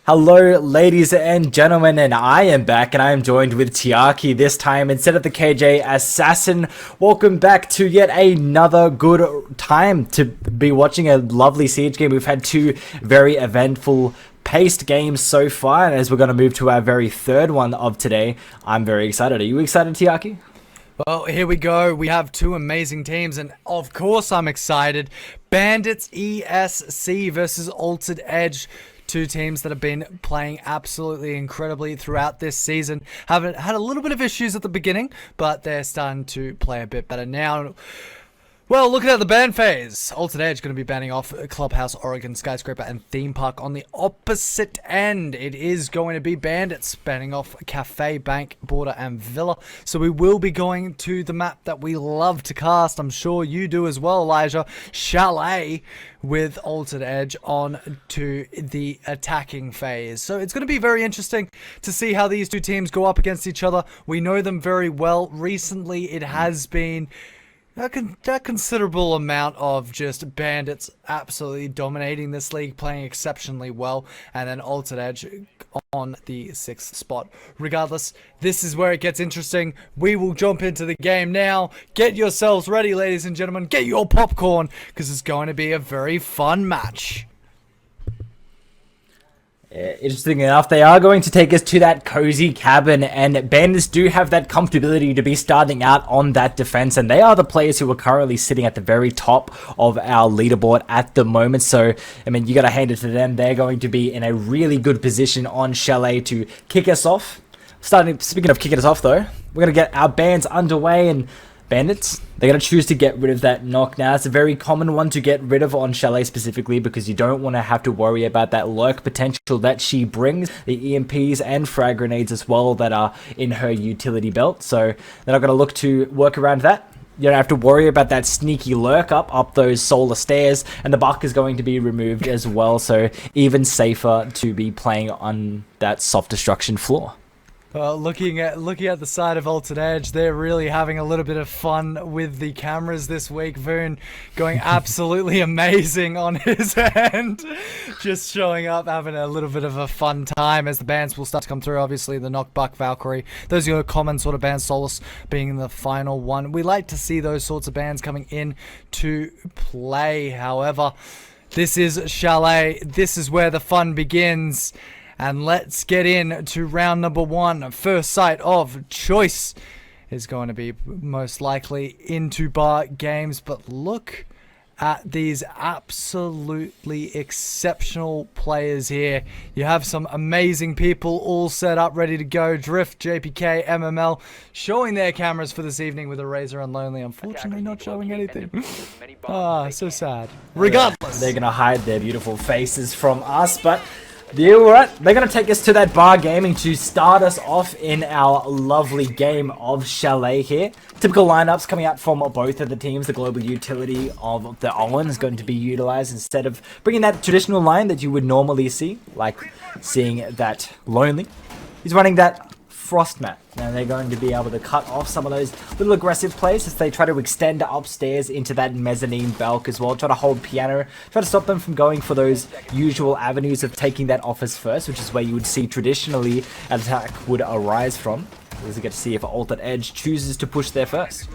Hello, ladies and gentlemen, and I am back, and I am joined with Tiaki this time instead of the KJ Assassin. Welcome back to yet another good time to be watching a lovely Siege game. We've had two very eventful paced games so far, and as we're going to move to our very third one of today, I'm very excited. Are you excited, Tiaki? Well, here we go. We have two amazing teams, and of course I'm excited. Bandits ESC versus Altered Edge. Two teams that have been playing absolutely incredibly throughout this season. Haven't had a little bit of issues at the beginning, but they're starting to play a bit better now. Well, looking at the ban phase, Altered Edge going to be banning off Clubhouse, Oregon, Skyscraper, and Theme Park. On the opposite end, it is going to be Bandits banning off Cafe, Bank, Border, and Villa. So we will be going to the map that we love to cast. I'm sure you do as well, Elijah. Chalet with Altered Edge on to the attacking phase. So it's going to be very interesting to see how these two teams go up against each other. We know them very well. Recently, it has been a considerable amount of just Bandits absolutely dominating this league, playing exceptionally well, and then Altered Edge on the 6th spot. Regardless, this is where it gets interesting. We will jump into the game now. Get yourselves ready, ladies and gentlemen. Get your popcorn, because it's going to be a very fun match. Interesting enough, they are going to take us to that cozy cabin, and Bandits do have that comfortability to be starting out on that defense, and they are the players who are currently sitting at the very top of our leaderboard at the moment. So, I mean, you got to hand it to them. They're going to be in a really good position on Chalet to kick us off. Speaking of kicking us off, though, we're going to get our bands underway, and Bandits, they're going to choose to get rid of that knock. Now, it's a very common one to get rid of on Chalet specifically, because you don't want to have to worry about that lurk potential that she brings, the EMPs and frag grenades as well that are in her utility belt. So they're not going to look to work around that. You don't have to worry about that sneaky lurk up those solar stairs, and the buck is going to be removed as well, so even safer to be playing on that soft destruction floor. Looking at the side of Altered Edge, they're really having a little bit of fun with the cameras this week. Voon going absolutely amazing on his end. Just showing up, having a little bit of a fun time as the bands will start to come through. Obviously, the Knockbuck, Valkyrie, those are your common sort of bands, Solus being the final one. We like to see those sorts of bands coming in to play. However, this is Chalet. This is where the fun begins. And let's get in to round number one. First sight of choice is going to be most likely into bar games. But look at these absolutely exceptional players here. You have some amazing people all set up, ready to go. Drift, JPK, MML, showing their cameras for this evening with Organiser and Lonely. Unfortunately, not showing anything. So sad. Regardless, they're going to hide their beautiful faces from us, but they're going to take us to that bar gaming to start us off in our lovely game of Chalet here. Typical lineups coming out from both of the teams. The global utility of the Owen is going to be utilized instead of bringing that traditional line that you would normally see, like seeing that Lonely. He's running that Frost mat. Now they're going to be able to cut off some of those little aggressive plays as they try to extend upstairs into that mezzanine balk as well. Try to hold piano. Try to stop them from going for those usual avenues of taking that office first, which is where you would see traditionally an attack would arise from. We'll get to see if Altered Edge chooses to push there first.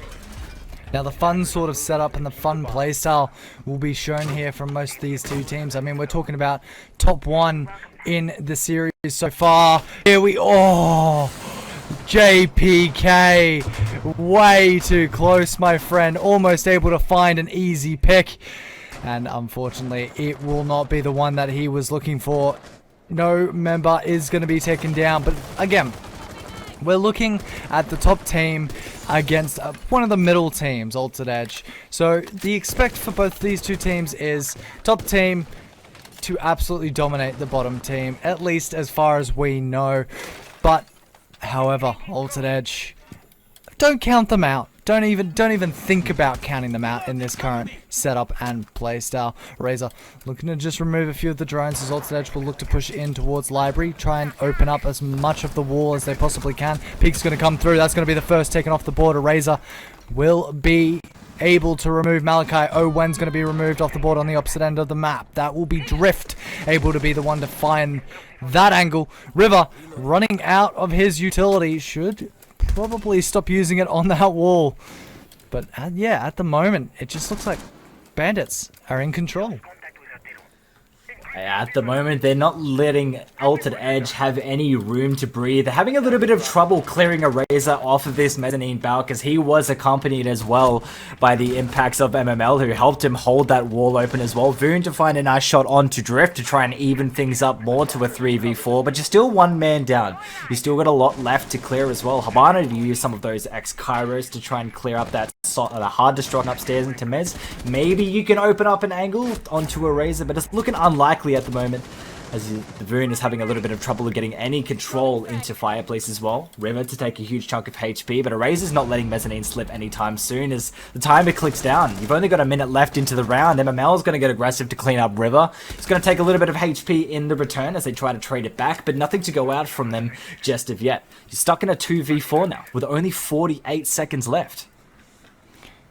Now the fun sort of setup and the fun playstyle will be shown here from most of these two teams. I mean, we're talking about top one in the series so far. Here we JPK, way too close, my friend. Almost able to find an easy pick, and unfortunately it will not be the one that he was looking for. No member is going to be taken down, but again, we're looking at the top team against one of the middle teams, Altered Edge. So the expect for both these two teams is top team to absolutely dominate the bottom team, at least as far as we know. But however, Altered Edge, don't count them out. Don't even think about counting them out in this current setup and playstyle. Razor looking to just remove a few of the drones as Altered Edge will look to push in towards Library, try and open up as much of the wall as they possibly can. Peek's going to come through. That's going to be the first taken off the board. Razor will be able to remove Malachi. Owen's going to be removed off the board on the opposite end of the map. That will be Drift able to be the one to find that angle. River running out of his utility, should probably stop using it on that wall. But yeah, at the moment, it just looks like Bandits are in control. At the moment, they're not letting Altered Edge have any room to breathe. They're having a little bit of trouble clearing Eraser off of this mezzanine bow because he was accompanied as well by the impacts of MML, who helped him hold that wall open as well. Voon to find a nice shot onto Drift to try and even things up more to a 3v4, but you're still one man down. You still got a lot left to clear as well. Habana to use some of those X-Kairos to try and clear up that hard destruction upstairs into Mez. Maybe you can open up an angle onto Eraser, but it's looking unlikely at the moment, as the Voon is having a little bit of trouble getting any control into Fireplace as well. River to take a huge chunk of HP, but Eraser's not letting Mezzanine slip anytime soon as the timer clicks down. You've only got a minute left into the round. MML is going to get aggressive to clean up River. It's going to take a little bit of HP in the return as they try to trade it back, but nothing to go out from them just of yet. You're stuck in a 2v4 now with only 48 seconds left.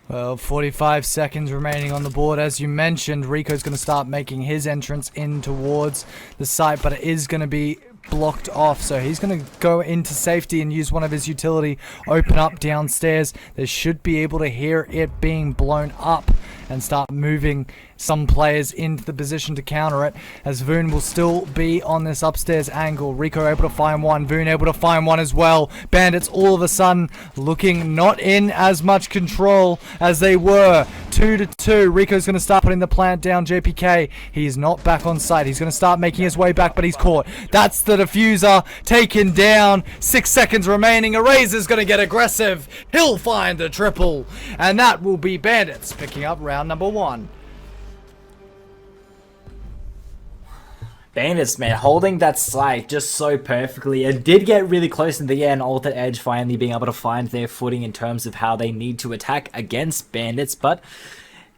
Well, 45 seconds remaining on the board. As you mentioned, Rico's going to start making his entrance in towards the site, but it is going to be blocked off, so he's going to go into safety and use one of his utility, open up downstairs. They should be able to hear it being blown up and start moving some players into the position to counter it, as Voon will still be on this upstairs angle. Rico able to find one, Voon able to find one as well. Bandits all of a sudden looking not in as much control as they were. 2-2. Rico's going to start putting the plant down. JPK, he's not back on site. He's going to start making his way back, but he's caught. That's the diffuser taken down. 6 seconds remaining. Eraser's going to get aggressive. He'll find the triple, and that will be Bandits picking up round number 1. Bandits, man, holding that site just so perfectly. It did get really close in the end. Altered Edge finally being able to find their footing in terms of how they need to attack against Bandits, but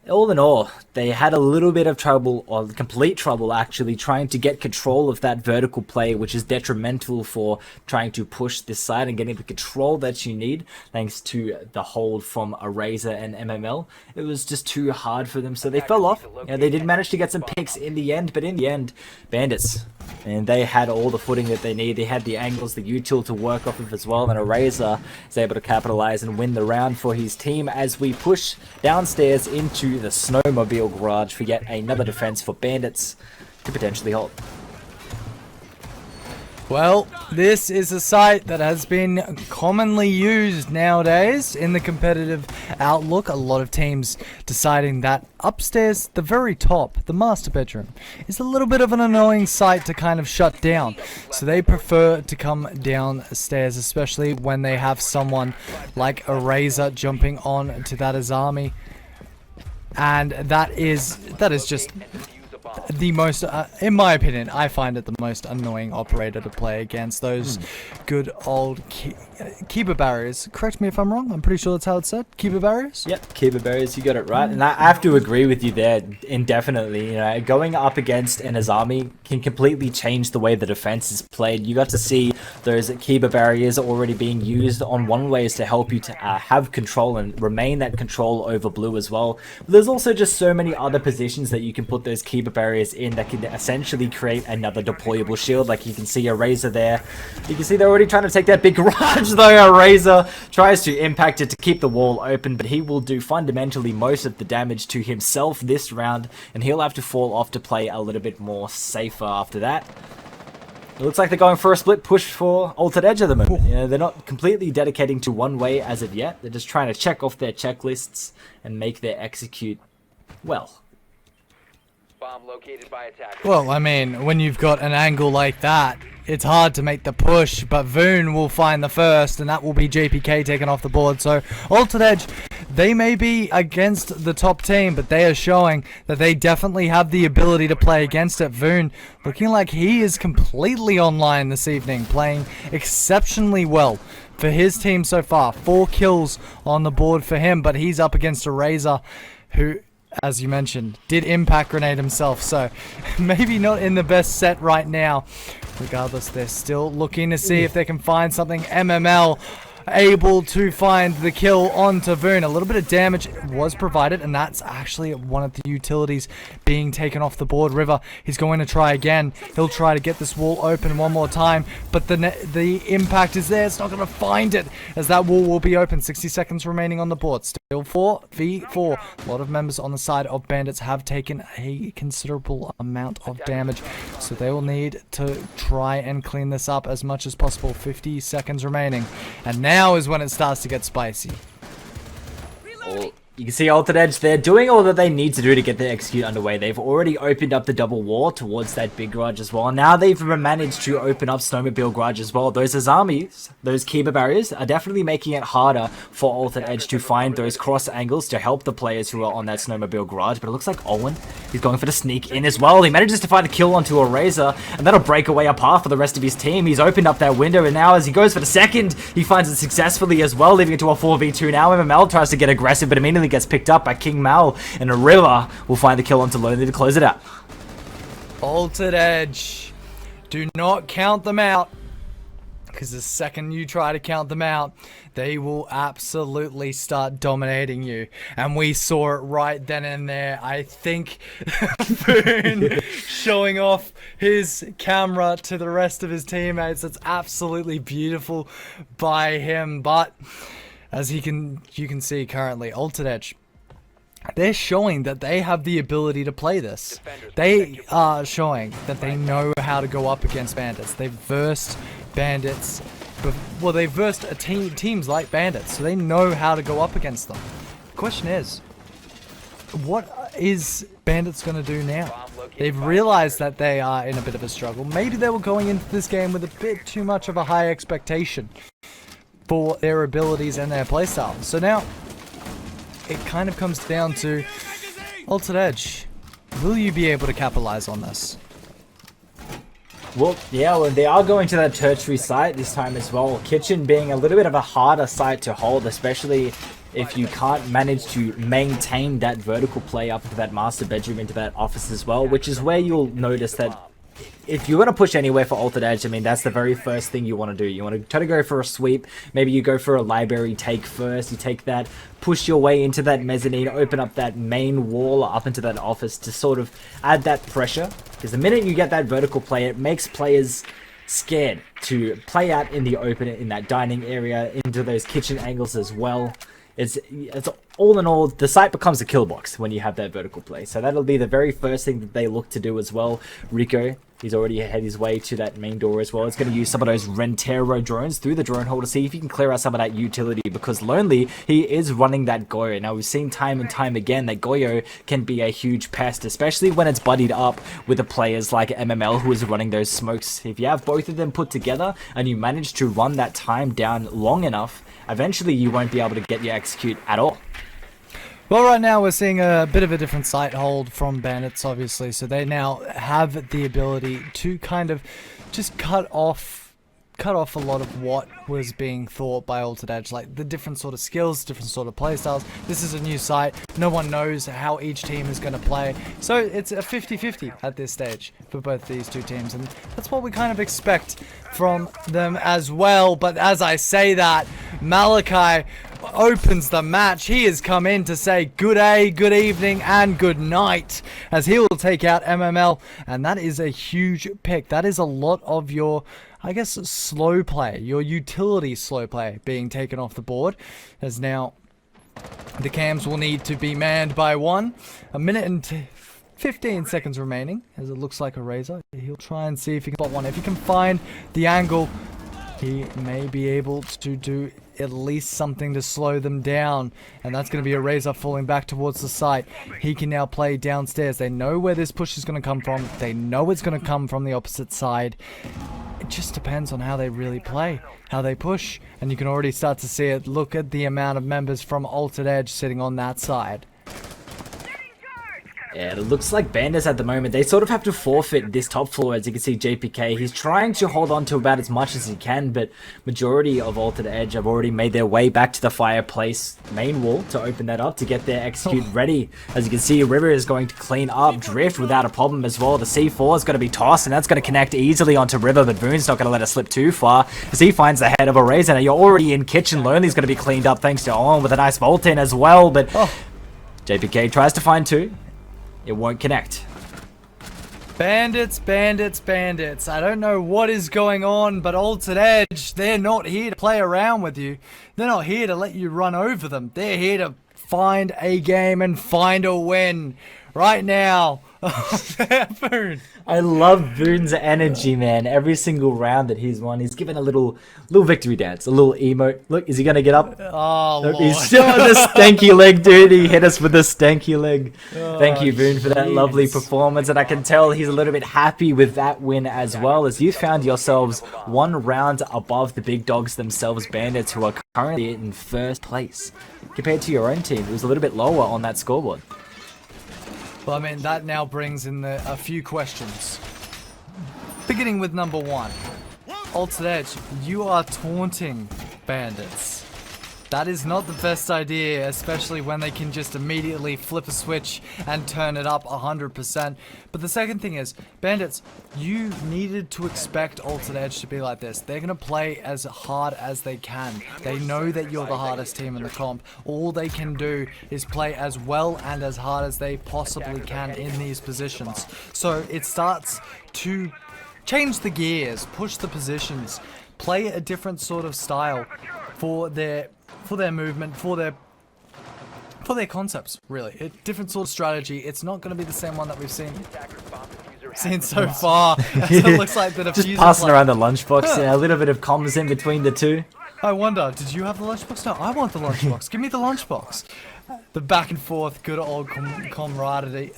all in all, they had a little bit of trouble, or complete trouble actually, trying to get control of that vertical play, which is detrimental for trying to push this side and getting the control that you need, thanks to the hold from Eraser and MML. It was just too hard for them, so they fell off. They did manage to get some picks in the end, but in the end, Bandits, and they had all the footing that they need. They had the angles, the util to work off of as well, and Eraser is able to capitalize and win the round for his team as we push downstairs into the snowmobile garage for yet another defense for Bandits to potentially hold. Well, this is a site that has been commonly used nowadays in the competitive outlook. A lot of teams deciding that upstairs, the very top, the master bedroom, is a little bit of an annoying site to kind of shut down. So they prefer to come downstairs, especially when they have someone like Eraser jumping on to that Azami. And that is just the most, in my opinion, I find it the most annoying operator to play against. Those good old keeper barriers. Correct me if I'm wrong. I'm pretty sure that's how it's said. Keeper barriers? Yep, keeper barriers. You got it right. And I have to agree with you there indefinitely. You know, going up against an Azami can completely change the way the defense is played. You got to see those keeper barriers already being used on one ways to help you to have control and remain that control over blue as well. But there's also just so many other positions that you can put those keeper barriers in that can essentially create another deployable shield. Like you can see Eraser there. You can see they're already trying to take that big garage though. Eraser tries to impact it to keep the wall open, but he will do fundamentally most of the damage to himself this round, and he'll have to fall off to play a little bit more safer after that. It looks like they're going for a split push for Altered Edge at the moment. You know, they're not completely dedicating to one way as of yet. They're just trying to check off their checklists and make their execute well. Bomb located by attack. Well, I mean, when you've got an angle like that, it's hard to make the push, but Voon will find the first, and that will be JPK taken off the board. So, Altered Edge, they may be against the top team, but they are showing that they definitely have the ability to play against it. Voon looking like he is completely online this evening, playing exceptionally well for his team so far. 4 kills on the board for him, but he's up against Eraser, who, as you mentioned, did impact grenade himself, so maybe not in the best set right now. Regardless, they're still looking to see if they can find something. MML able to find the kill onto Voon. A little bit of damage was provided, and that's actually one of the utilities being taken off the board. River, he's going to try again. He'll try to get this wall open one more time, but the impact is there. It's not going to find it, as that wall will be open. 60 seconds remaining on the board. Still 4v4. A lot of members on the side of Bandits have taken a considerable amount of damage, so they will need to try and clean this up as much as possible. 50 seconds remaining, and now is when it starts to get spicy. Well, you can see Altered Edge, they're doing all that they need to do to get the execute underway. They've already opened up the double wall towards that big garage as well. Now they've managed to open up Snowmobile garage as well. Those Azamis, those Kiba barriers, are definitely making it harder for Altered Edge to find those cross angles to help the players who are on that Snowmobile garage. But it looks like Owen, he's going for the sneak in as well. He manages to find a kill onto Organiser, and that'll break away a path for the rest of his team. He's opened up that window, and now as he goes for the second, he finds it successfully as well, leaving it to a 4v2 now. MML tries to get aggressive, but immediately gets picked up by King Mal, and a River will find the kill onto Lonely to close it out. Altered Edge, do not count them out, because the second you try to count them out, they will absolutely start dominating you. And we saw it right then and there. I think Boone showing off his camera to the rest of his teammates. It's absolutely beautiful by him. But as you can see currently, Altered Edge, they're showing that they have the ability to play this. They are showing that they know how to go up against Bandits. They've versed Bandits, well, they've versed teams like Bandits, so they know how to go up against them. The question is, what is Bandits going to do now? They've realized that they are in a bit of a struggle. Maybe they were going into this game with a bit too much of a high expectation for their abilities and their playstyle. So now, it kind of comes down to Altered Edge. Will you be able to capitalize on this? Well, yeah, well, they are going to that tertiary site this time as well. Kitchen being a little bit of a harder site to hold, especially if you can't manage to maintain that vertical play up into that master bedroom, into that office as well, which is where you'll notice that if you're going to push anywhere for Altered Edge, I mean, that's the very first thing you want to do. You want to try to go for a sweep. Maybe you go for a library take first. You take that, push your way into that mezzanine, open up that main wall up into that office to sort of add that pressure. Because the minute you get that vertical play, it makes players scared to play out in the open, in that dining area, into those kitchen angles as well. It's all in all, the site becomes a kill box when you have that vertical play. So that'll be the very first thing that they look to do as well. Rico, he's already had his way to that main door as well. It's going to use some of those Rentero drones through the drone hole to see if he can clear out some of that utility, because Lonely, he is running that Goyo. Now, we've seen time and time again that Goyo can be a huge pest, especially when it's buddied up with the players like MML who is running those smokes. If you have both of them put together and you manage to run that time down long enough, eventually you won't be able to get your execute at all. Well, right now we're seeing a bit of a different site hold from Bandits, obviously, so they now have the ability to kind of just cut off a lot of what was being thought by Altered Edge, like the different sort of skills, different sort of playstyles. This is a new site. No one knows how each team is going to play. So it's a 50-50 at this stage for both these two teams. And that's what we kind of expect from them as well. But as I say that, Malachi opens the match. He has come in to say good day, good evening, and good night, as he will take out MML. And that is a huge pick. That is a lot of your, I guess, slow play, your utility slow play being taken off the board, as now the cams will need to be manned by one. A minute and 15 seconds remaining, as it looks like Organiser. He'll try and see if he can spot one. If he can find the angle, he may be able to do at least something to slow them down, and that's going to be Organiser falling back towards the site. He can now play downstairs. They know where this push is going to come from. They know it's going to come from the opposite side. It just depends on how they really play, how they push, and you can already start to see it. Look at the amount of members from Altered Edge sitting on that side. Yeah, it looks like Bandits at the moment, they sort of have to forfeit this top floor. As you can see, JPK, he's trying to hold on to about as much as he can, but majority of Altered Edge have already made their way back to the fireplace main wall to open that up to get their execute ready. As you can see, River is going to clean up Drift without a problem as well. The C4 is going to be tossed, and that's going to connect easily onto River, but Voon's not going to let it slip too far as he finds the head of Organiser. Now you're already in kitchen. Lonely's going to be cleaned up thanks to Owen with a nice vault in as well, but JPK tries to find two. It won't connect. Bandits, bandits, bandits. I don't know what is going on, but Altered Edge, they're not here to play around with you. They're not here to let you run over them. They're here to find a game and find a win. Right now. Boone. I love Boone's energy, man. Every single round that he's won, he's given a little victory dance, a little emote. Look, is he gonna get up? Oh, Nope, Lord. he's still on the stanky leg, dude. He hit us with a stanky leg. Thank you, Boone, for that lovely performance. And I can tell he's a little bit happy with that win as well, as you found yourselves one round above the big dogs themselves, Bandits, who are currently in first place compared to your own team, who's a little bit lower on that scoreboard. Well, I mean, that now brings in a few questions. Beginning with number one. Altered Edge, you are taunting Bandits. That is not the best idea, especially when they can just immediately flip a switch and turn it up 100%. But the second thing is, Bandits, you needed to expect Altered Edge to be like this. They're going to play as hard as they can. They know that you're the hardest team in the comp. All they can do is play as well and as hard as they possibly can in these positions. So it starts to change the gears, push the positions, play a different sort of style for their movement, for their concepts, really. A different sort of strategy. It's not going to be the same one that we've seen so far. As it looks like the diffuser Just passing around the lunchbox, yeah, a little bit of comms in between the two. I wonder, did you have the lunchbox? No, I want the lunchbox. Give me the lunchbox. The back and forth, good old camaraderie.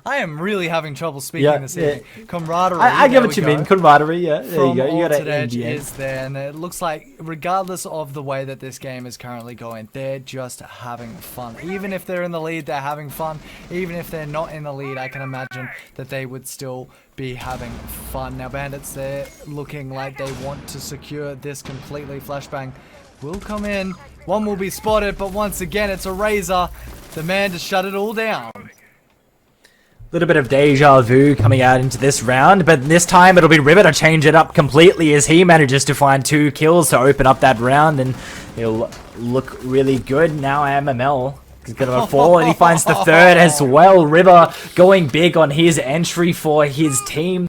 I am really having trouble speaking this evening. Camaraderie. I get what you mean, camaraderie, yeah. There you go. You got Altered it. Edge is there, and it looks like, regardless of the way that this game is currently going, they're just having fun. Even if they're in the lead, they're having fun. Even if they're not in the lead, I can imagine that they would still be having fun. Now, Bandits, they're looking like they want to secure this completely. Flashbang will come in. One will be spotted, but once again, it's Organiser, the man to shut it all down. Little bit of deja vu coming out into this round, but this time it'll be River to change it up completely as he manages to find 2 kills to open up that round, and he'll look really good. Now MML is going to fall, and he finds the third as well. River going big on his entry for his team,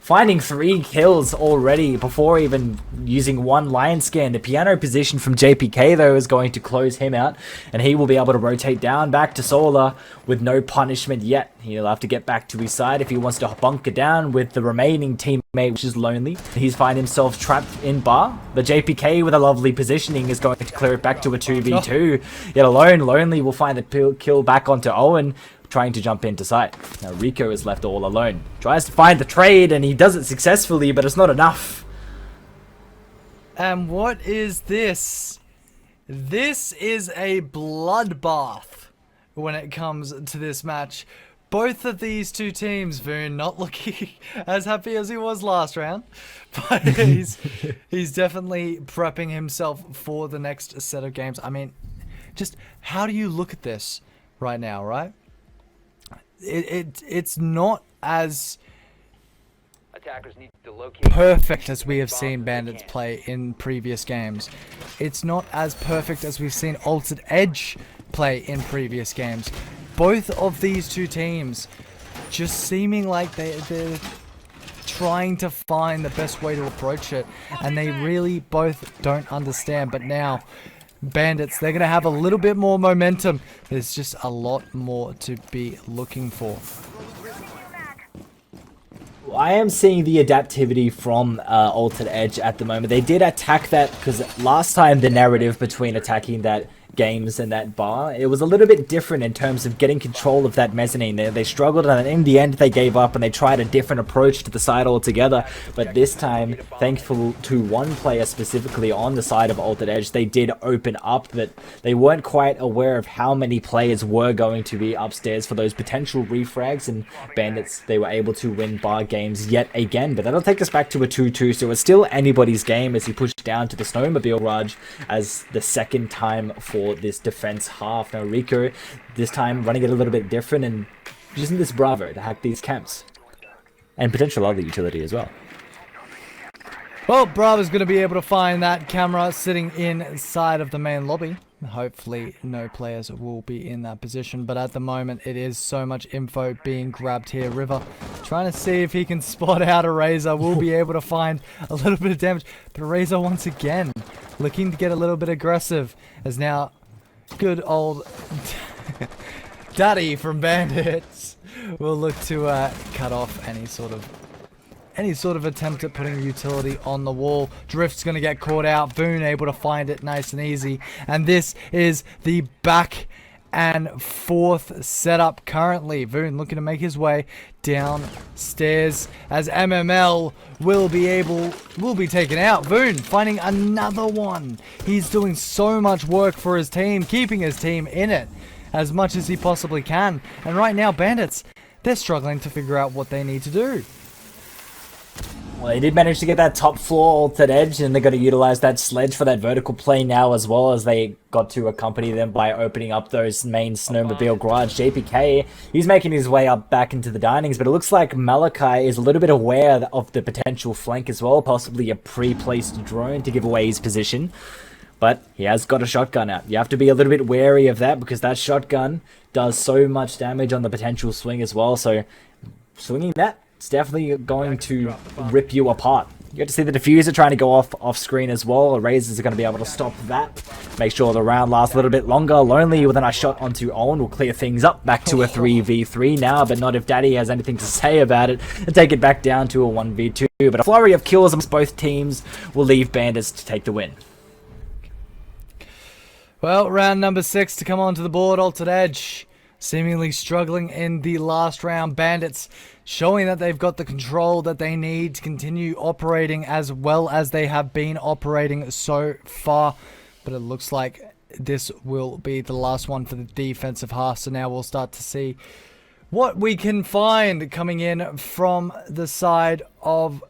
finding 3 kills already before even using 1 lion scan. The piano position from JPK, though, is going to close him out, and he will be able to rotate down back to Solar with no punishment yet. He'll have to get back to his side if he wants to bunker down with the remaining teammate, which is Lonely. He's find himself trapped in bar. The JPK with a lovely positioning is going to clear it back to a 2v2. Yet alone, Lonely will find the kill back onto Owen, trying to jump into sight. Now Rico is left all alone. Tries to find the trade, and he does it successfully, but it's not enough. And what is this? This is a bloodbath when it comes to this match. Both of these two teams, Voon, not looking as happy as he was last round, but he's definitely prepping himself for the next set of games. I mean, just how do you look at this right now, right? It's not as perfect as we have seen Bandits play in previous games. It's not as perfect as we've seen Altered Edge play in previous games. Both of these two teams just seeming like they're trying to find the best way to approach it, and they really both don't understand. But now Bandits, they're going to have a little bit more momentum. There's just a lot more to be looking for. I am seeing the adaptivity from Altered Edge at the moment. They did attack that, because last time the narrative between attacking that games in that bar. It was a little bit different in terms of getting control of that mezzanine. They struggled, and in the end they gave up and they tried a different approach to the side altogether. But this time, thankful to one player specifically on the side of Altered Edge, they did open up, but they weren't quite aware of how many players were going to be upstairs for those potential refrags, and Bandits, they were able to win bar games yet again. But that'll take us back to a 2-2, so it's still anybody's game as he pushed down to the snowmobile garage as the second time for this defense half. Now Rico, this time running it a little bit different and using this Bravo to hack these camps. And potential other utility as well. Well, Bravo's going to be able to find that camera sitting inside of the main lobby. Hopefully no players will be in that position, but at the moment it is so much info being grabbed here. River trying to see if he can spot out Eraser. Will be able to find a little bit of damage, but Eraser once again looking to get a little bit aggressive, as now good old Daddy from Bandits will look to cut off any sort of attempt at putting utility on the wall. Drift's going to get caught out. Voon able to find it nice and easy. And this is the back and forth setup currently. Voon looking to make his way downstairs as MML will be taken out. Voon finding another one. He's doing so much work for his team, keeping his team in it as much as he possibly can. And right now, Bandits, they're struggling to figure out what they need to do. Well, they did manage to get that top floor Altered Edge, and they got to utilize that sledge for that vertical play now, as well as they got to accompany them by opening up those main snowmobile garage. JPK, he's making his way up back into the dinings, but it looks like Malachi is a little bit aware of the potential flank as well, possibly a pre-placed drone to give away his position. But he has got a shotgun out. You have to be a little bit wary of that, because that shotgun does so much damage on the potential swing as well. So swinging that, it's definitely going to rip you apart. You get to see the diffuser trying to go off screen as well. Razors are going to be able to stop that. Make sure the round lasts a little bit longer. Lonely with a nice shot onto Owen will clear things up. Back to a 3v3 now, but not if Daddy has anything to say about it, and take it back down to a 1v2. But a flurry of kills amongst both teams will leave Bandits to take the win. Well, round number 6 to come onto the board. Altered Edge seemingly struggling in the last round. Bandits showing that they've got the control that they need to continue operating as well as they have been operating so far. But it looks like this will be the last one for the defensive half. So now we'll start to see what we can find coming in from the side of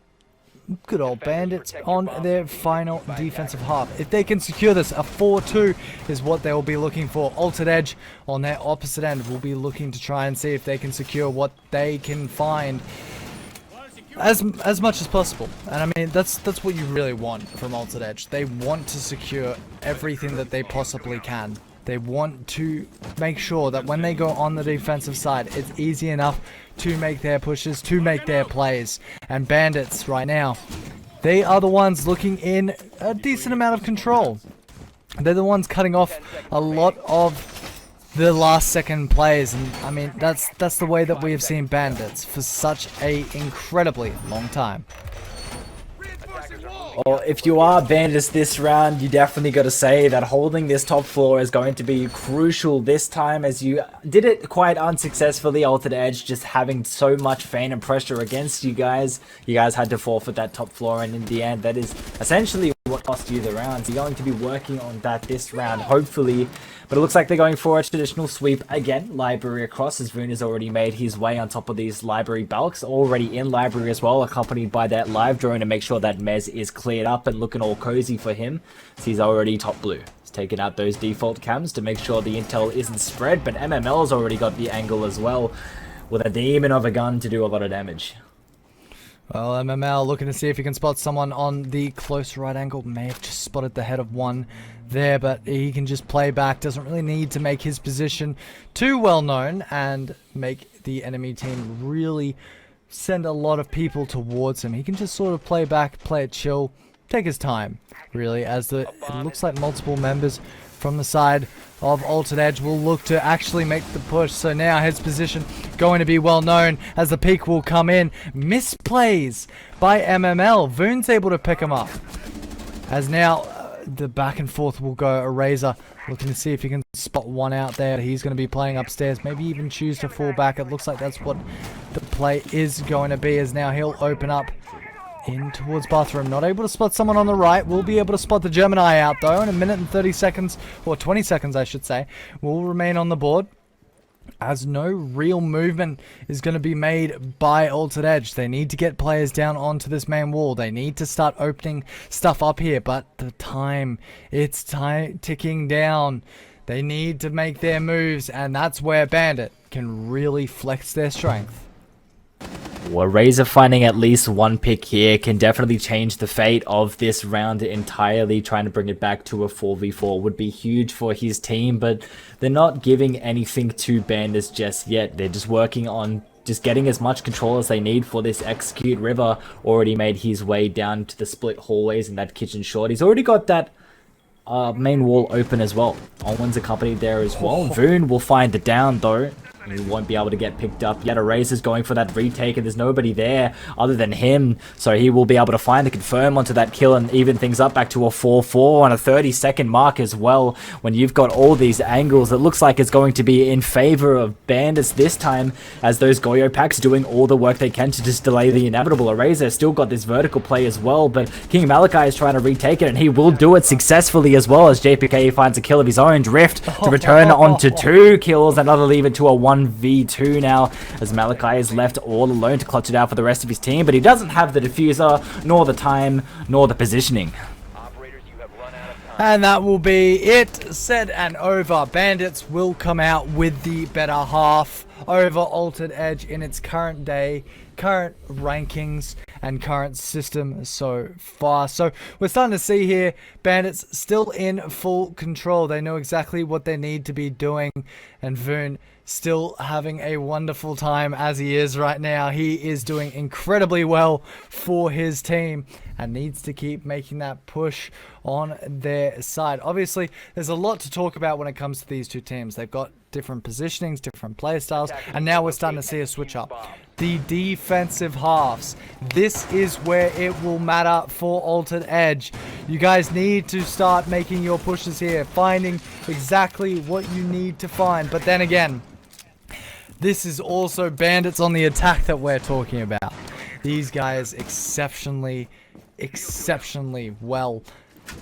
good old Bandits on their final defensive half. If they can secure this, a 4-2 is what they will be looking for. Altered Edge on their opposite end will be looking to try and see if they can secure what they can find as much as possible. And I mean, that's what you really want from Altered Edge. They want to secure everything that they possibly can. They want to make sure that when they go on the defensive side, it's easy enough to make their pushes, to make their plays. And Bandits right now, they are the ones looking in a decent amount of control. They're the ones cutting off a lot of the last second plays. And I mean, that's the way that we have seen Bandits for such a incredibly long time. Well, if you are Bandits this round, you definitely got to say that holding this top floor is going to be crucial this time, as you did it quite unsuccessfully. Altered Edge just having so much fan and pressure against you guys. You guys had to forfeit that top floor, and in the end, that is essentially what cost you the round. So you're going to be working on that this round, hopefully. But it looks like they're going for a traditional sweep again. Library across, as Voon has already made his way on top of these library bulks. Already in library as well, accompanied by that live drone to make sure that Mez is cleared up and looking all cozy for him. So he's already top blue. He's taken out those default cams to make sure the intel isn't spread. But MML's already got the angle as well, with a demon of a gun to do a lot of damage. Well, MML looking to see if he can spot someone on the close right angle. May have just spotted the head of one there, but he can just play back. Doesn't really need to make his position too well known and make the enemy team really send a lot of people towards him. He can just sort of play back, play it chill, take his time, really, as it looks like multiple members from the side of Altered Edge will look to actually make the push. So now his position going to be well known as the peak will come in. Misplays by MML. Voon's able to pick him up. As now the back and forth will go. Organiser looking to see if he can spot one out there. He's going to be playing upstairs. Maybe even choose to fall back. It looks like that's what the play is going to be, as now he'll open up in towards bathroom. Not able to spot someone on the right. Will be able to spot the Gemini out though. In a minute and 30 seconds, or 20 seconds I should say, will remain on the board, as no real movement is going to be made by Altered Edge. They need to get players down onto this main wall. They need to start opening stuff up here, but the time, it's ticking down. They need to make their moves, and that's where Bandit can really flex their strength. Well, Razor finding at least one pick here can definitely change the fate of this round entirely. Trying to bring it back to a 4v4 would be huge for his team, but they're not giving anything to Bandits just yet. They're just working on just getting as much control as they need for this execute. River already made his way down to the split hallways in that kitchen short. He's already got that main wall open as well. Owen's accompanied there as well. Voon will find the down though. He won't be able to get picked up yet. Organiser's going for that retake, and there's nobody there other than him, so he will be able to find the confirm onto that kill and even things up back to a 4-4 on a 30-second mark as well. When you've got all these angles, it looks like it's going to be in favor of Bandits this time, as those Goyo packs doing all the work they can to just delay the inevitable. Organiser still got this vertical play as well, but King Malachi is trying to retake it, and he will do it successfully as well, as JPK finds a kill of his own. Drift to return onto 2 kills, and that'll leave it to a 1v2 now, as Malachi is left all alone to clutch it out for the rest of his team, but he doesn't have the diffuser, nor the time, nor the positioning. And that will be it, said and over. Bandits will come out with the better half over Altered Edge in its current rankings and current system so far. So we're starting to see here Bandits still in full control. They know exactly what they need to be doing, and Voon still having a wonderful time as he is right now. He is doing incredibly well for his team and needs to keep making that push on their side. Obviously, there's a lot to talk about when it comes to these two teams. They've got different positionings, different play styles, and now we're starting to see a switch up. The defensive halves. This is where it will matter for Altered Edge. You guys need to start making your pushes here, finding exactly what you need to find. But then again, this is also Bandits on the attack that we're talking about. These guys exceptionally well,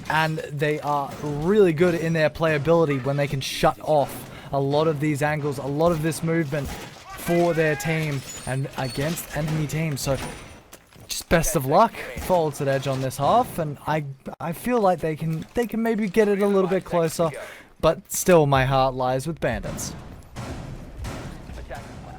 and they are really good in their playability when they can shut off a lot of these angles, a lot of this movement for their team and against enemy teams. So just best of luck for Altered Edge on this half, and I feel like they can maybe get it a little bit closer, but still my heart lies with Bandits.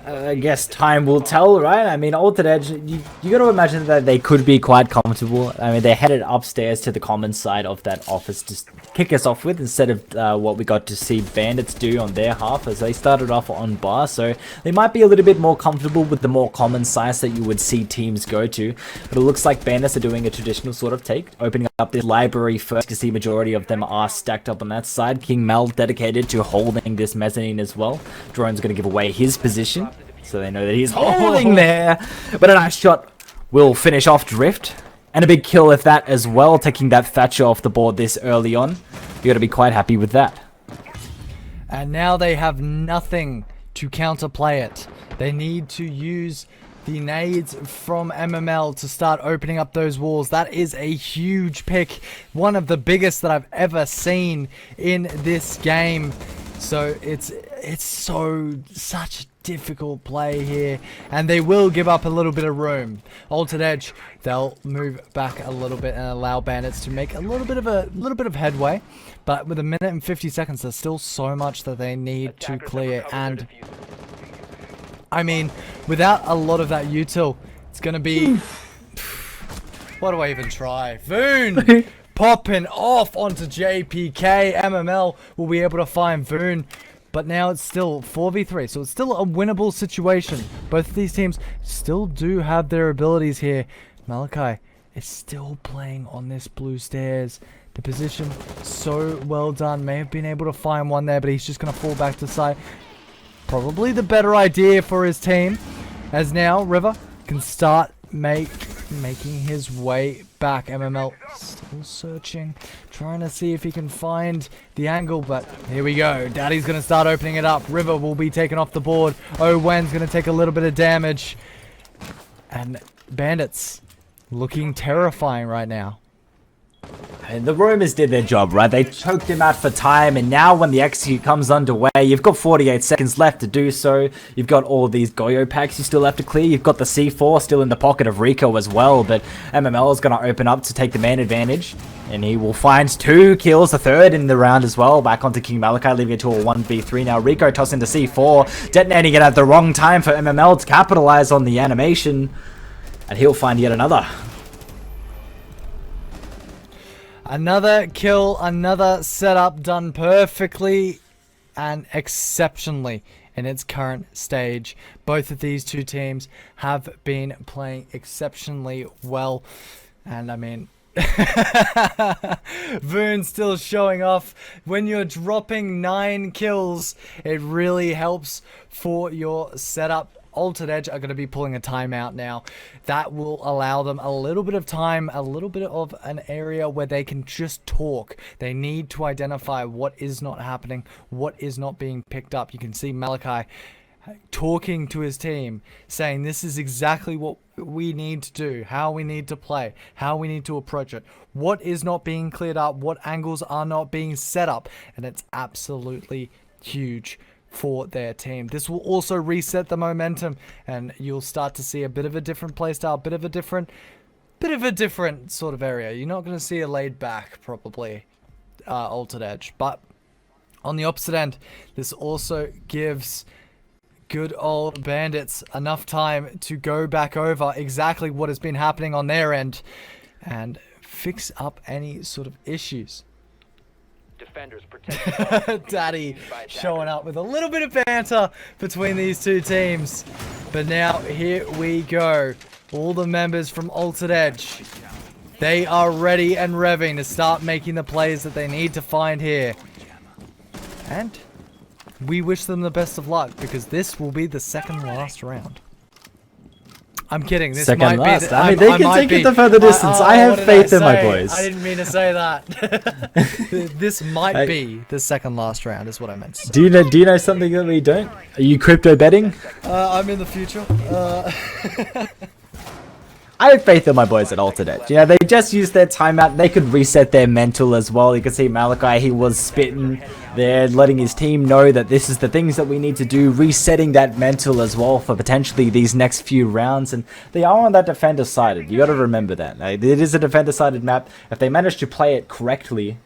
I guess time will tell, right? I mean, Altered Edge, you got to imagine that they could be quite comfortable. I mean, they headed upstairs to the common side of that office to kick us off with, instead of what we got to see Bandits do on their half, as they started off on bar. So they might be a little bit more comfortable with the more common size that you would see teams go to. But it looks like Bandits are doing a traditional sort of take, opening up this library first. You can see majority of them are stacked up on that side. King Mel dedicated to holding this mezzanine as well. Drone's going to give away his position, so they know that he's holding there. But a nice shot will finish off Drift. And a big kill if that as well, taking that Thatcher off the board this early on. You got to be quite happy with that. And now they have nothing to counterplay it. They need to use the nades from MML to start opening up those walls. That is a huge pick. One of the biggest that I've ever seen in this game. So it's such a difficult play here, and they will give up a little bit of room. Altered Edge, they'll move back a little bit and allow Bandits to make a little bit of headway, but with a minute and 50 seconds, there's still so much that they need to clear. And I mean, without a lot of that util, it's gonna be what do I even try? Voon popping off onto JPK. MML will be able to find Voon, but now it's still 4v3, so it's still a winnable situation. Both of these teams still do have their abilities here. Malachi is still playing on this blue stairs. The position so well done. May have been able to find one there, but he's just going to fall back to side. Probably the better idea for his team, as now River can start making his way back. MML Still searching, trying to see if he can find the angle, but here we go. Daddy's going to start opening it up. River will be taken off the board. Owen's going to take a little bit of damage. And Bandits looking terrifying right now. And the Romans did their job, right? They choked him out for time, and now when the execute comes underway, you've got 48 seconds left to do so. You've got all these Goyo packs you still have to clear. You've got the C4 still in the pocket of Rico as well, but MML is going to open up to take the man advantage, and he will find 2 kills, the third in the round as well. Back onto King Malachi, leaving it to a 1v3 now. Rico tossing the C4, detonating it at the wrong time for MML to capitalize on the animation, and he'll find yet another. Another kill, another setup done perfectly and exceptionally in its current stage. Both of these two teams have been playing exceptionally well. And I mean, Voon's still showing off. When you're dropping 9 kills, it really helps for your setup. Altered Edge are going to be pulling a timeout now. That will allow them a little bit of time, a little bit of an area where they can just talk. They need to identify what is not happening, what is not being picked up. You can see Malachi talking to his team, saying this is exactly what we need to do, how we need to play, how we need to approach it, what is not being cleared up, what angles are not being set up, and it's absolutely huge for their team. This will also reset the momentum, and you'll start to see a bit of a different playstyle, bit of a different sort of area. You're not going to see a laid back, probably, Altered Edge. But on the opposite end, this also gives good old Bandits enough time to go back over exactly what has been happening on their end and fix up any sort of issues. Defenders protect. Daddy showing up with a little bit of banter between these two teams. But now here we go. All the members from Altered Edge, they are ready and revving to start making the plays that they need to find here. And we wish them the best of luck, because this will be the second last round. I'm kidding. This Second might last. be. I mean, they can take it the further distance. I have faith in my boys. I didn't mean to say that. This might be the second last round, is what I meant to say. Do you know something that we don't? Are you crypto betting? I'm in the future. I have faith in my boys at Altered Edge. You know, they just used their timeout. They could reset their mental as well. You can see Malachi, he was spitting there, letting his team know that this is the things that we need to do, resetting that mental as well for potentially these next few rounds. And they are on that defender-sided. You got to remember that. It is a defender-sided map. If they manage to play it correctly,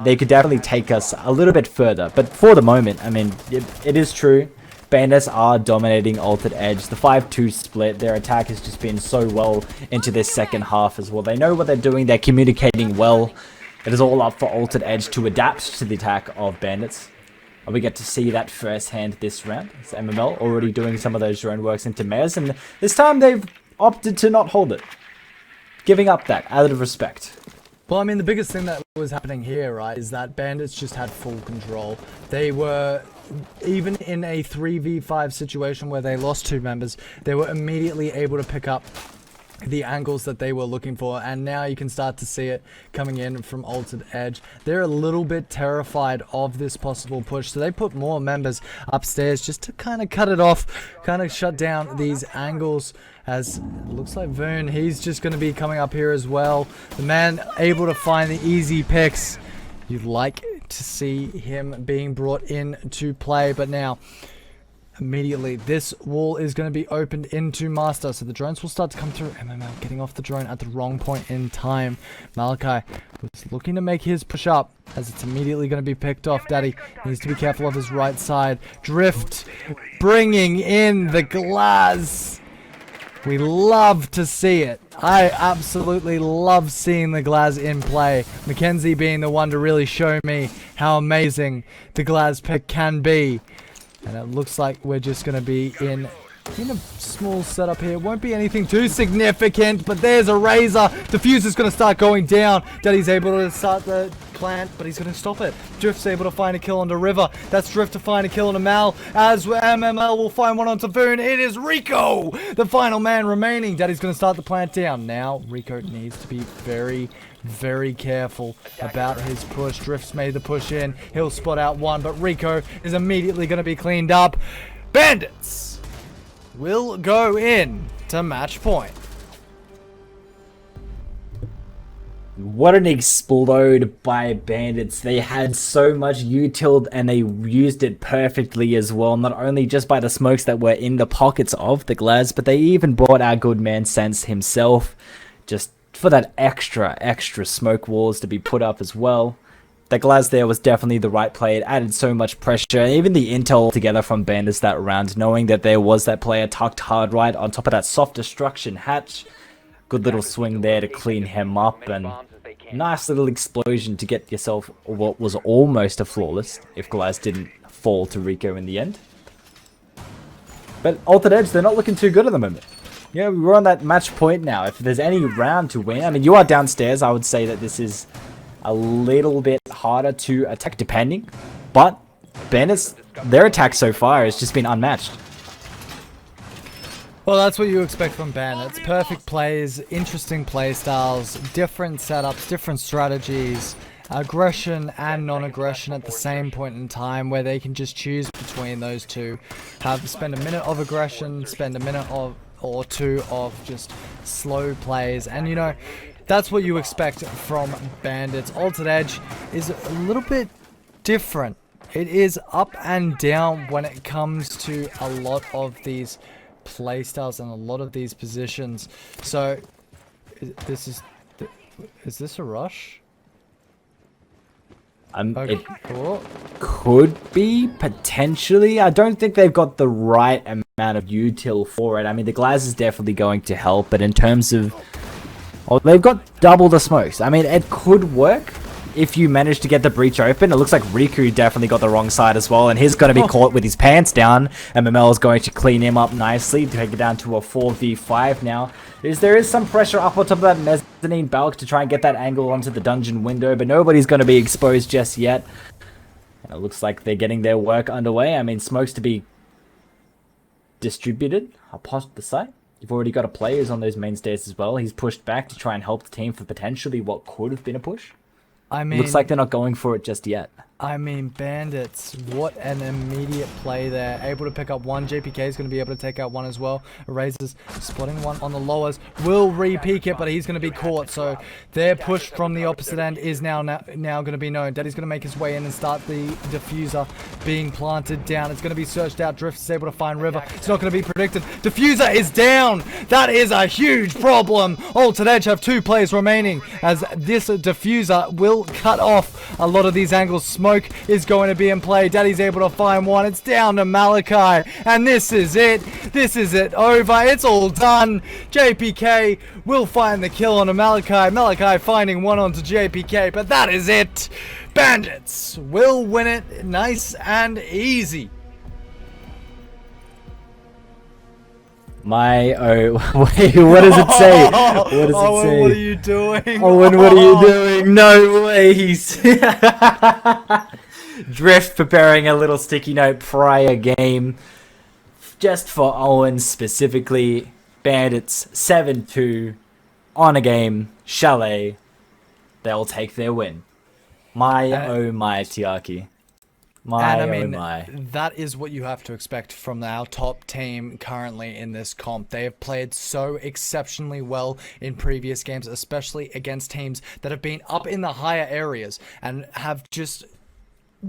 they could definitely take us a little bit further. But for the moment, I mean, it is true. Bandits are dominating Altered Edge. The 5-2 split, their attack has just been so well into this second half as well. They know what they're doing, they're communicating well. It is all up for Altered Edge to adapt to the attack of Bandits. And we get to see that firsthand this round. It's MML already doing some of those drone works into Mez, and this time they've opted to not hold it. Giving up that, out of respect. Well, I mean, the biggest thing that was happening here, right, is that Bandits just had full control. They were, even in a 3v5 situation where they lost 2 members, they were immediately able to pick up the angles that they were looking for, and now you can start to see it coming in from Altered Edge. They're a little bit terrified of this possible push, so they put more members upstairs just to kind of cut it off, kind of shut down these angles. As it looks like Voon, he's just going to be coming up here as well. The man able to find the easy picks. You'd like to see him being brought in to play, but now immediately this wall is going to be opened into Master, so the drones will start to come through. MML getting off the drone at the wrong point in time. Malachi was looking to make his push up, as it's immediately going to be picked off. Daddy needs to be careful of his right side. Drift bringing in the glass. We love to see it. I absolutely love seeing the Glaz in play. Mackenzie being the one to really show me how amazing the Glaz pick can be. And it looks like we're just going to be in a small setup here. It won't be anything too significant, but there's a Razor. Diffuser's going to start going down. Daddy's able to start the plant, but he's going to stop it. Drift's able to find a kill onto River. That's Drift to find a kill onto Mal, as MML will find one onto Voon. It is Rico, the final man remaining. Daddy's going to start the plant down. Now, Rico needs to be very, very careful about his push. Drift's made the push in. He'll spot out one, but Rico is immediately going to be cleaned up. Bandits will go in to match point. What an explode by Bandits. They had so much util and they used it perfectly as well. Not only just by the smokes that were in the pockets of the Glaz, but they even brought our good man Sense himself just for that extra smoke walls to be put up as well. The Glaz there was definitely the right play. It added so much pressure. Even the intel together from Bandits that round, knowing that there was that player tucked hard right on top of that soft destruction hatch. Good little swing there to clean him up, and nice little explosion to get yourself what was almost a flawless if Glaz didn't fall to Rico in the end. But Altered Edge, they're not looking too good at the moment. Yeah, we're on that match point now. If there's any round to win, I mean, you are downstairs. I would say that this is a little bit harder to attack depending. But Bandits, their attack so far has just been unmatched. Well, that's what you expect from Bandits. Perfect plays, interesting play styles, different setups, different strategies, aggression and non-aggression at the same point in time, where they can just choose between those two. Spend a minute of aggression, spend a minute or two of just slow plays, and you know, that's what you expect from Bandits. Altered Edge is a little bit different. It is up and down when it comes to a lot of these playstyles and a lot of these positions. So is this a rush? It could be potentially. I don't think they've got the right amount of util for it. I mean, the Glaz is definitely going to help, but in terms of, oh, they've got double the smokes. I mean, it could work if you manage to get the breach open. It looks like Riku definitely got the wrong side as well, and he's going to be caught with his pants down, and Mamel is going to clean him up nicely to take it down to a 4v5 now. There is some pressure up on top of that mezzanine balk to try and get that angle onto the dungeon window, but nobody's going to be exposed just yet. And it looks like they're getting their work underway. I mean, smokes to be distributed across the site. You've already got a players on those main stairs as well. He's pushed back to try and help the team for potentially what could have been a push. I mean, looks like they're not going for it just yet. I mean, Bandits, what an immediate play there. Able to pick up one. JPK is going to be able to take out one as well. Eraser's spotting one on the lowers. Will re-peek it, but he's going to be caught. So their push from the opposite end is now going to be known. Daddy's going to make his way in and start the diffuser being planted down. It's going to be searched out. Drift is able to find River. It's not going to be predicted. Diffuser is down. That is a huge problem. Altered Edge have 2 players remaining, as this diffuser will cut off a lot of these angles. Smoke is going to be in play. Daddy's able to find one. It's down to Malachi, and this is it. This is it over. It's all done. JPK will find the kill on Malachi. Malachi finding one onto JPK, but that is it. Bandits will win it nice and easy. Wait, what does it say? What does it say? What are you doing? Owen, what are you doing? No ways. Drift preparing a little sticky note prior game. Just for Owen specifically. Bandits 7-2 on a game. Chalet. They'll take their win. My Tiaki. That is what you have to expect from our top team currently in this comp. They have played so exceptionally well in previous games, especially against teams that have been up in the higher areas and have just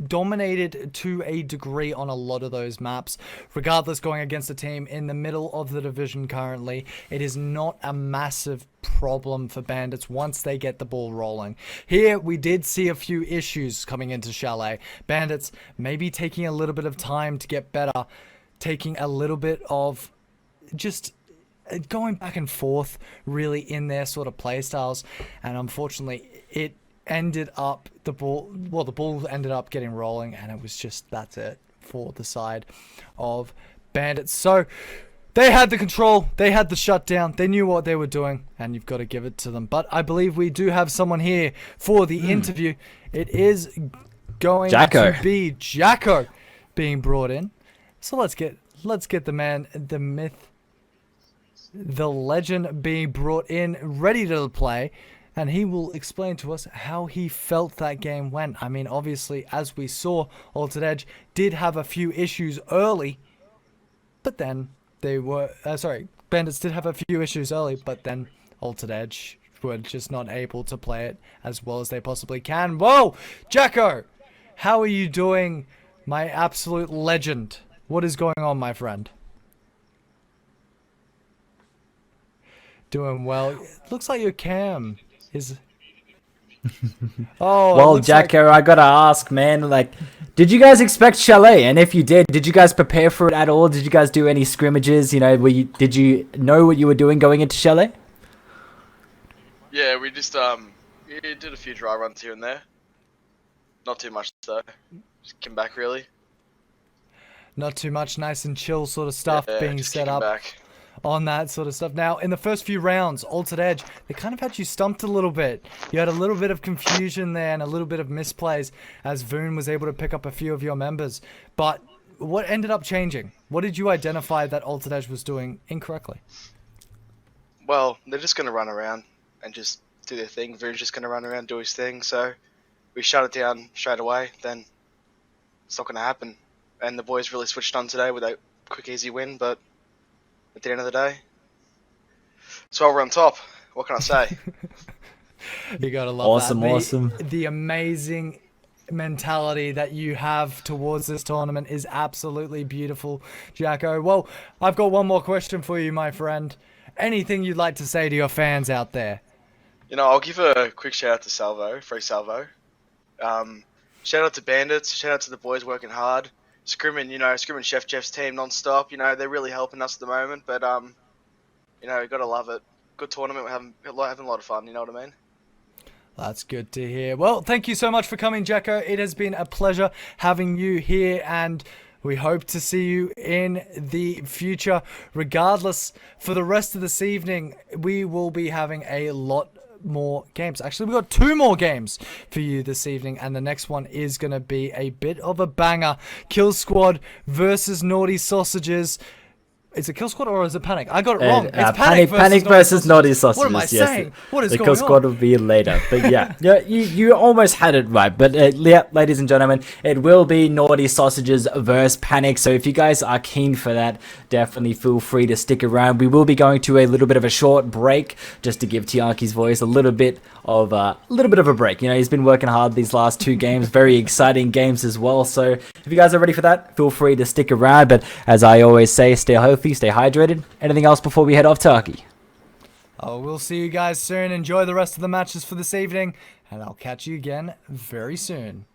dominated to a degree on a lot of those maps. Regardless, going against a team in the middle of the division currently, it is not a massive problem for Bandits once they get the ball rolling. Here we did see a few issues coming into Chalet. Bandits maybe taking a little bit of time to get better, taking a little bit of just going back and forth really in their sort of play styles, and unfortunately it ended up the ball ended up getting rolling, and it was just, that's it for the side of Bandits. So they had the control, they had the shutdown, they knew what they were doing, and you've got to give it to them. But I believe we do have someone here for the interview. It is going to be Jacko being brought in. So let's get the man, the myth, the legend being brought in, ready to play. and he will explain to us how he felt that game went. I mean, obviously, as we saw, Altered Edge did have a few issues early, but then they were... Bandits did have a few issues early, but then Altered Edge were just not able to play it as well as they possibly can. Whoa! Jacko! How are you doing, my absolute legend? What is going on, my friend? Doing well. It looks like your cam is... Oh, well, Jacko, I gotta ask, man, like, did you guys expect Chalet? And if you did you guys prepare for it at all? Did you guys do any scrimmages? You know, did you know what you were doing going into Chalet? Yeah, we just we did a few dry runs here and there. Not too much though. Just came back really. Not too much, nice and chill sort of stuff being just set kicking up back. on that sort of stuff. Now, in the first few rounds, Altered Edge, they kind of had you stumped a little bit. You had a little bit of confusion there and a little bit of misplays as Voon was able to pick up a few of your members. But what ended up changing? What did you identify that Altered Edge was doing incorrectly? Well, they're just gonna run around and just do their thing. Voon's just gonna run around, do his thing. So we shut it down straight away. Then it's not gonna happen. And the boys really switched on today with a quick, easy win. But at the end of the day, so we're on top. What can I say? You gotta love that. Awesome. The amazing mentality that you have towards this tournament is absolutely beautiful, Jacko. Well, I've got one more question for you, my friend. Anything you'd like to say to your fans out there? You know, I'll give a quick shout out to Salvo, Free Salvo. Shout out to Bandits. Shout out to the boys working hard. Scrimming Chef Jeff's team non-stop. You know, they're really helping us at the moment. But, you know, you got to love it. Good tournament. We're having a lot of fun. You know what I mean? That's good to hear. Well, thank you so much for coming, Jacko. It has been a pleasure having you here, and we hope to see you in the future. Regardless, for the rest of this evening, we will be having a lot more games. Actually, we've got 2 more games for you this evening, and the next one is going to be a bit of a banger. Kill Squad versus Naughty Sausages. Is it Kill Squad or is it Panic? I got it wrong. It's Panic versus Naughty Sausages. What am I saying? Yes. What is the going Kill on? Squad will be later. But yeah, you almost had it right. But yeah, ladies and gentlemen, it will be Naughty Sausages versus Panic. So if you guys are keen for that, definitely feel free to stick around. We will be going to a little bit of a short break just to give Tiaki's voice a little bit of a break. You know, he's been working hard these last 2 games, very exciting games as well. So if you guys are ready for that, feel free to stick around. But as I always say, stay healthy, stay hydrated. Anything else before we head off, Taki? Oh, we'll see you guys soon. Enjoy the rest of the matches for this evening, and I'll catch you again very soon.